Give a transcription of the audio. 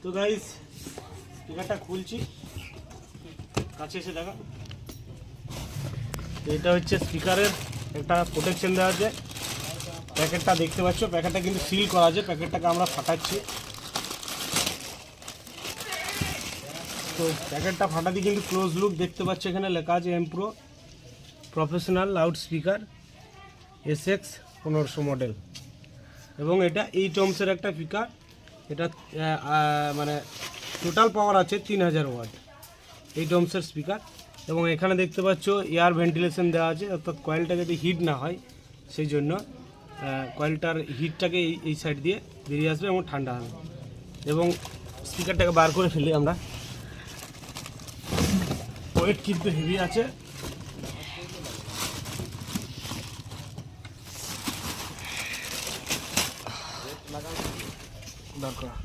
তো গাইস স্পিকারটা খুলছি, কাছে এসে দেখা। এটা হচ্ছে স্পিকারের একটা প্রোটেকশন দেওয়া আছে। প্যাকেটটা দেখতে পাচ্ছ, প্যাকেটটা কিন্তু সিল করা আছে। প্যাকেটটাকে আমরা ফাটাচ্ছি। তো প্যাকেটটা ফাটাতে কিন্তু ক্লোজ লুক দেখতে পাচ্ছ, এখানে লেখা আছে এমপ্রো professional loudspeaker SX 1500 model. এবং এটা 8 ohmsের একটা স্পিকার। এটা মানে টোটাল পাওয়ার আছে 3000 ওয়াট, 8 ohmsের স্পিকার। এবং এখানে দেখতে পাচ্ছ এয়ার ভেন্টিলেশন দেওয়া আছে, অর্থাৎ কয়েলটা যাতে হিট না হয় সেই জন্য কয়েলটার হিটটাকে এই সাইড দিয়ে বেরিয়ে আসবে এবং ঠান্ডা হবে। এবং স্পিকারটাকে বার করে ফেলি আমরা। ওয়েট কিন্তু হেভি আছে। দরকার